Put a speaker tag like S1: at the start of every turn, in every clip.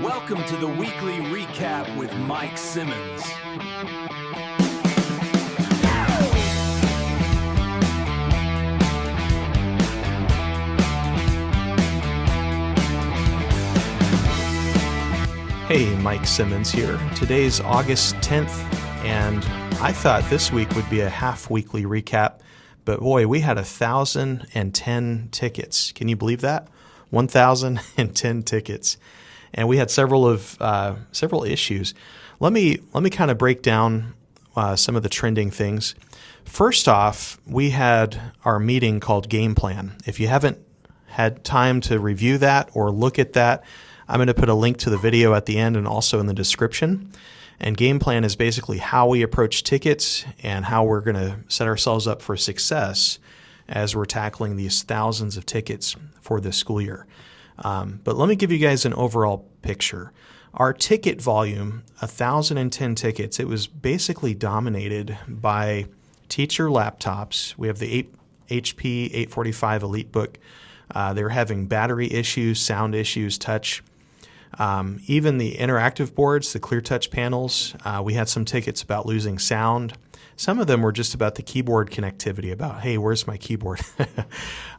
S1: Welcome to the weekly recap with Mike Simmons.
S2: Hey, Mike Simmons here. Today's August 10th, and I thought this week would be a half-weekly recap, but boy, we had 1,010 tickets. Can you believe that? 1,010 tickets. And we had several issues. Let me kind of break down some of the trending things. First off, we had our meeting called Game Plan. If you haven't had time to review that or look at that, I'm going to put a link to the video at the end and also in the description. And Game Plan is basically how we approach tickets and how we're going to set ourselves up for success as we're tackling these thousands of tickets for this school year. But let me give you guys an overall picture. Our ticket volume, 1,010 tickets, it was basically dominated by teacher laptops. We have the HP 845 EliteBook. They were having battery issues, sound issues, touch. Even the interactive boards, the clear touch panels, we had some tickets about losing sound. Some of them were just about the keyboard connectivity, about, hey, where's my keyboard?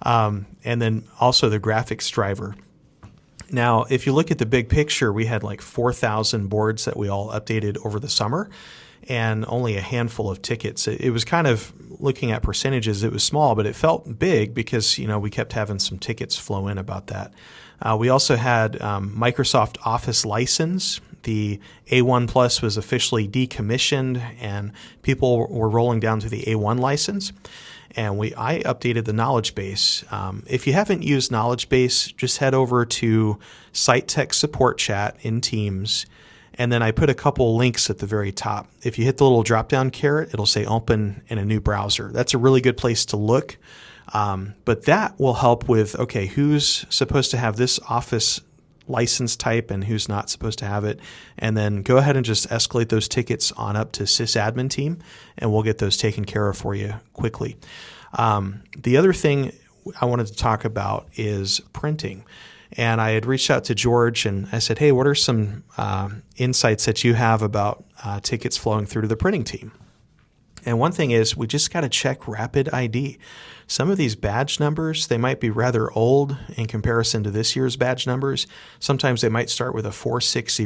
S2: And then also the graphics driver. Now, if you look at the big picture, we had like 4,000 boards that we all updated over the summer and only a handful of tickets. It was kind of, looking at percentages, it was small, but it felt big because, we kept having some tickets flow in about that. We also had Microsoft Office license. The A1 Plus was officially decommissioned and people were rolling down to the A1 license. And I updated the knowledge base. If you haven't used knowledge base, just head over to Site Tech Support Chat in Teams. And then I put a couple links at the very top. If you hit the little drop-down caret, it'll say open in a new browser. That's a really good place to look. But that will help with, okay, who's supposed to have this Office license type and who's not supposed to have it. And then go ahead and just escalate those tickets on up to sysadmin team, and we'll get those taken care of for you quickly. The other thing I wanted to talk about is printing. And I had reached out to George and I said, hey, what are some insights that you have about tickets flowing through to the printing team? And one thing is we just got to check Rapid ID. Some of these badge numbers, they might be rather old in comparison to this year's badge numbers. Sometimes they might start with a 460.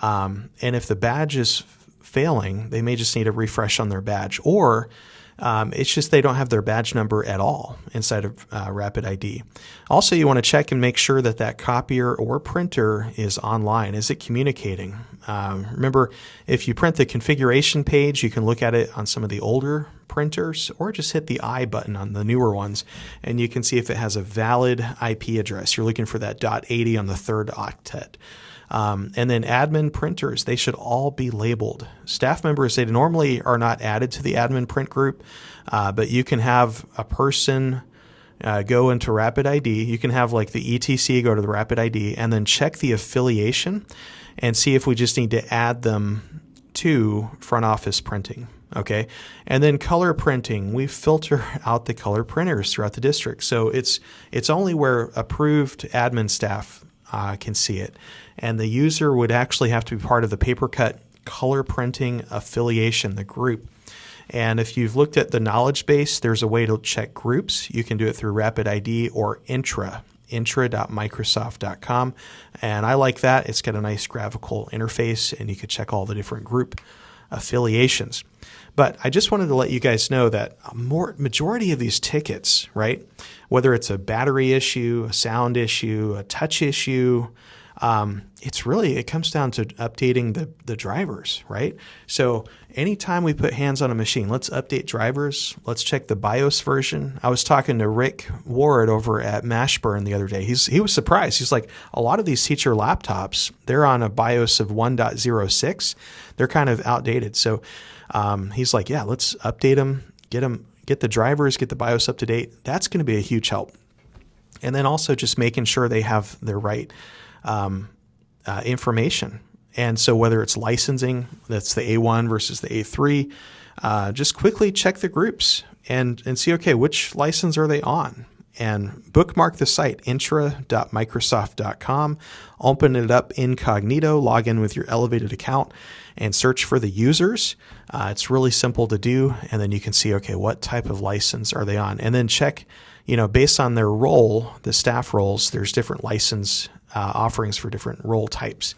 S2: And if the badge is failing, they may just need a refresh on their badge. Or it's just they don't have their badge number at all inside of Rapid ID. Also, you want to check and make sure that that copier or printer is online. Is it communicating? Remember, if you print the configuration page, you can look at it on some of the older printers, or just hit the I button on the newer ones, and you can see if it has a valid IP address. You're looking for that .80 on the third octet. And then admin printers, they should all be labeled. Staff members, they normally are not added to the admin print group, but you can have a person go into Rapid ID. You can have like the ETC go to the Rapid ID and then check the affiliation and see if we just need to add them to front office printing. Okay. And then color printing, we filter out the color printers throughout the district. So it's only where approved admin staff can see it. And the user would actually have to be part of the paper cut color printing affiliation, the group. And if you've looked at the knowledge base, there's a way to check groups. You can do it through Rapid ID or intra.microsoft.com. And I like that. It's got a nice graphical interface and you could check all the different group affiliations. But I just wanted to let you guys know that a majority of these tickets, right, whether it's a battery issue, a sound issue, a touch issue, it comes down to updating the drivers, right? So anytime we put hands on a machine, let's update drivers. Let's check the BIOS version. I was talking to Rick Ward over at Mashburn the other day. He was surprised. He's like, a lot of these teacher laptops, they're on a BIOS of 1.06. They're kind of outdated. So he's like, yeah, let's update them, get the drivers, get the BIOS up to date. That's going to be a huge help. And then also just making sure they have their right information. And so whether it's licensing, that's the A1 versus the A3, just quickly check the groups and see, okay, which license are they on? and bookmark the site, intra.microsoft.com. Open it up incognito, log in with your Elevated account, and search for the users. It's really simple to do, and then you can see, okay, what type of license are they on? And then check, based on their role, the staff roles, there's different license offerings for different role types.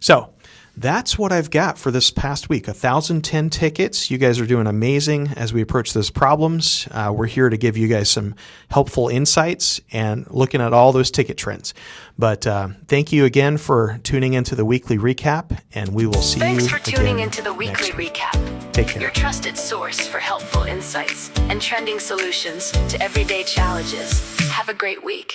S2: So that's what I've got for this past week. 1,010 tickets. You guys are doing amazing as we approach those problems. We're here to give you guys some helpful insights and looking at all those ticket trends. But thank you again for tuning into the weekly recap, and we will see you again.
S3: Thanks for tuning into the weekly recap.
S2: Take care.
S3: Your trusted source for helpful insights and trending solutions to everyday challenges. Have a great week.